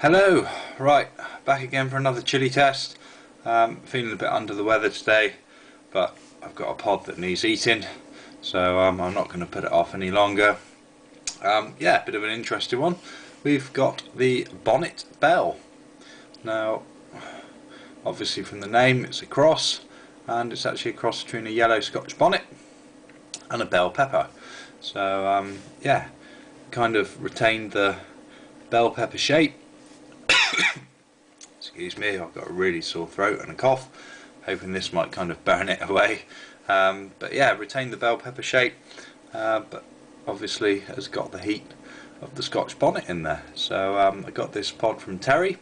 Hello, right, back again for another chili test. Feeling a bit under the weather today, but I've got a pod that needs eating, so I'm not going to put it off any longer. Yeah, bit of an interesting one. We've got the Bonnet Bell. Now, obviously from the name it's a cross, and it's actually a cross between a yellow Scotch bonnet and a bell pepper. So yeah, kind of retained the bell pepper shape. Excuse me, I've got a really sore throat and a cough, hoping this might kind of burn it away. But yeah, retained the bell pepper shape, but obviously has got the heat of the Scotch bonnet in there. So I got this pod from Terry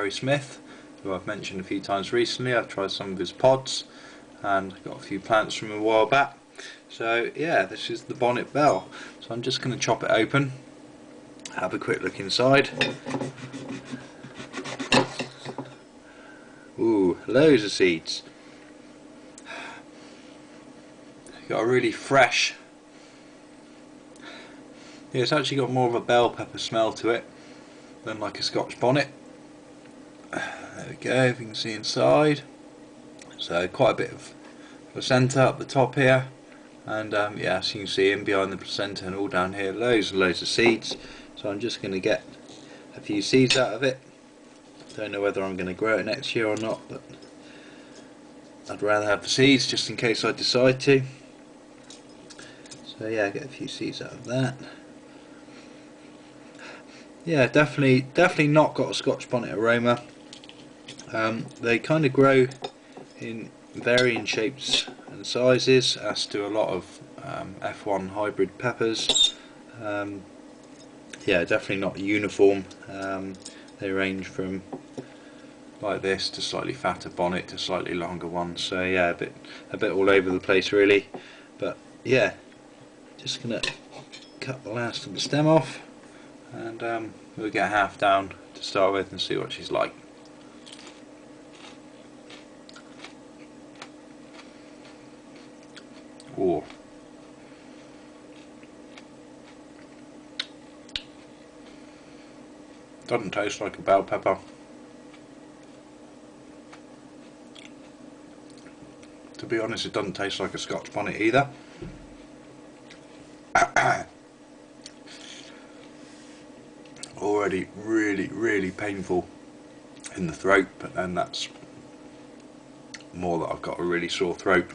Smith, who I've mentioned a few times recently. I've tried some of his pods and got a few plants from a while back. So yeah, this is the Bonnet Bell. So I'm just going to chop it open, have a quick look inside. Ooh, loads of seeds. Got a really fresh, yeah, it's actually got more of a bell pepper smell to it than like a Scotch bonnet. There we go, if you can see inside. So quite a bit of placenta up the top here, and yeah, as you can see in behind the placenta and all down here, loads and loads of seeds. So I'm just going to get a few seeds out of it. Don't know whether I'm going to grow it next year or not, but I'd rather have the seeds just in case I decide to. So yeah, get a few seeds out of that. Yeah, definitely not got a Scotch bonnet aroma. They kind of grow in varying shapes and sizes, as do a lot of F1 hybrid peppers. Yeah, definitely not uniform. They range from like this to slightly fatter bonnet to slightly longer ones. So yeah, a bit all over the place really. But yeah, just gonna cut the last of the stem off, and we'll get half down to start with and see what she's like. Oh, doesn't taste like a bell pepper. To be honest, it doesn't taste like a Scotch bonnet either. Already really painful in the throat, but then that's more that I've got a really sore throat.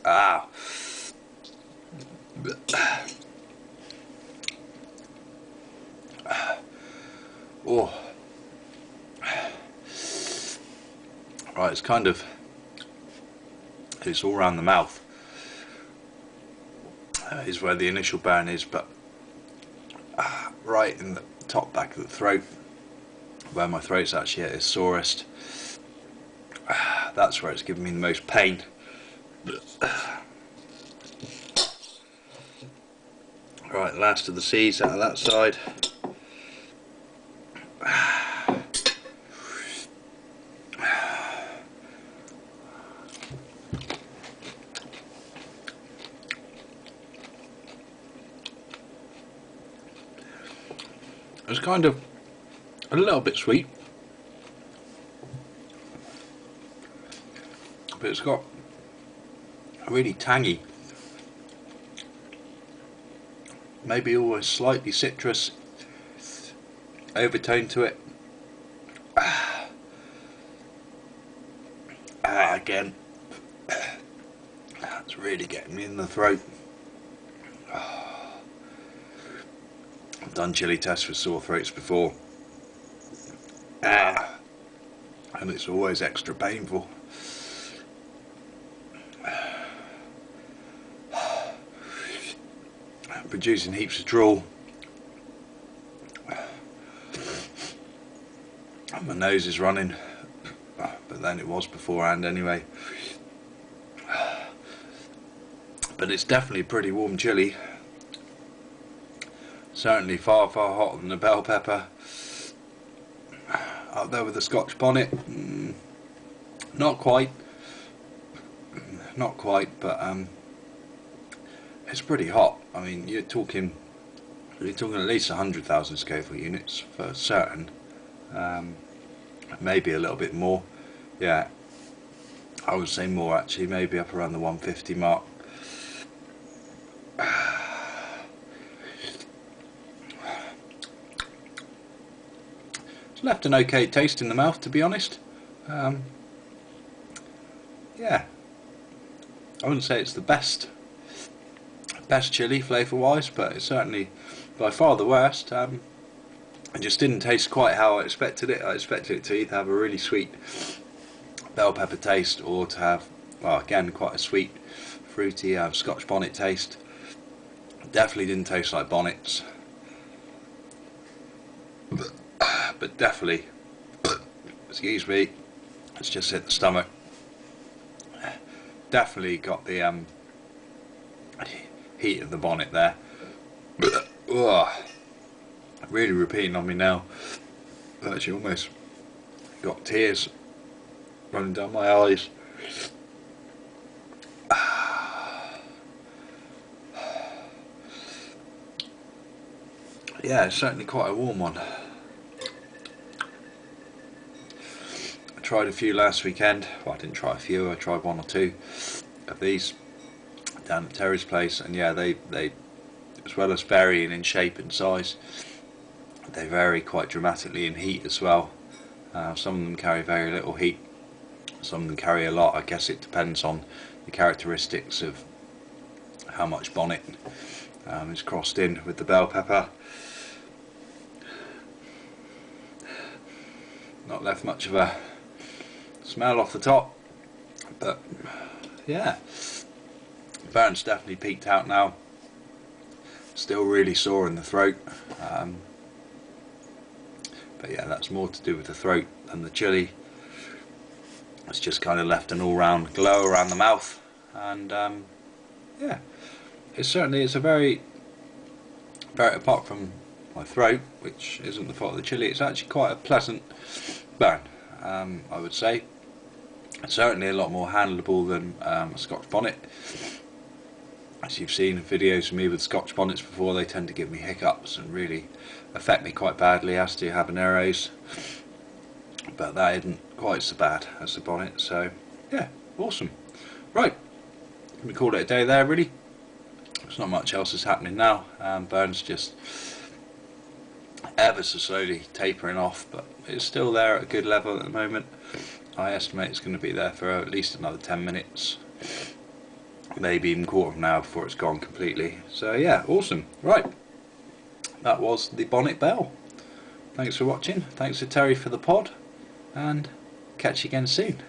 Ah. Oh. Right, it's all around the mouth. Is where the initial burn is, but right in the top back of the throat, where my throat's actually at its sorest, that's where it's giving me the most pain. Right, last of the seeds out of that side. It's kind of a little bit sweet, but it's got a really tangy, maybe always slightly citrus overtone to it. Again, that's really getting me in the throat. I've done chili tests with sore throats before, and it's always extra painful. Producing heaps of drool, and my nose is running, but then it was beforehand anyway. But it's definitely pretty warm chili. Certainly far hotter than the bell pepper. Up there with the Scotch bonnet, not quite, but it's pretty hot. I mean, you're talking We're talking at least 100,000 scoville units for certain. Maybe a little bit more. Yeah, I would say more actually, maybe up around the 150 mark. It's left an okay taste in the mouth, to be honest. Yeah, I wouldn't say it's the best chili flavour wise, but it's certainly by far the worst. It just didn't taste quite how I expected it. I expected it to either have a really sweet bell pepper taste or to have, well, again, quite a sweet, fruity Scotch bonnet taste. Definitely didn't taste like bonnets, but definitely, excuse me, it's just hit the stomach. Definitely got the heat of the bonnet there. Really repeating on me now. Actually, almost got tears running down my eyes. Yeah, it's certainly quite a warm one. I tried a few last weekend. Well, I didn't try a few, I tried one or two of these down at Terry's place, and yeah, they as well as varying in shape and size, they vary quite dramatically in heat as well. Some of them carry very little heat, some of them carry a lot. I guess it depends on the characteristics of how much bonnet is crossed in with the bell pepper. Not left much of a smell off the top, but yeah, burnt's definitely peaked out now. Still really sore in the throat, but yeah, that's more to do with the throat than the chili. It's just kind of left an all-round glow around the mouth, and yeah, it's a very, apart from my throat, which isn't the fault of the chili, it's actually quite a pleasant burn, I would say. It's certainly a lot more handleable than a Scotch bonnet. As you've seen in videos of me with Scotch bonnets before, they tend to give me hiccups and really affect me quite badly, as do habaneros, but that isn't quite so bad as the bonnet. So yeah, awesome. Right, we call it a day there really. There's not much else is happening now. Burn's just ever so slowly tapering off, but it's still there at a good level at the moment. I estimate it's going to be there for at least another 10 minutes, maybe even quarter of an hour before it's gone completely. So yeah, awesome. Right, that was the Bonnet Bell. Thanks for watching, thanks to Terry for the pod, and catch you again soon.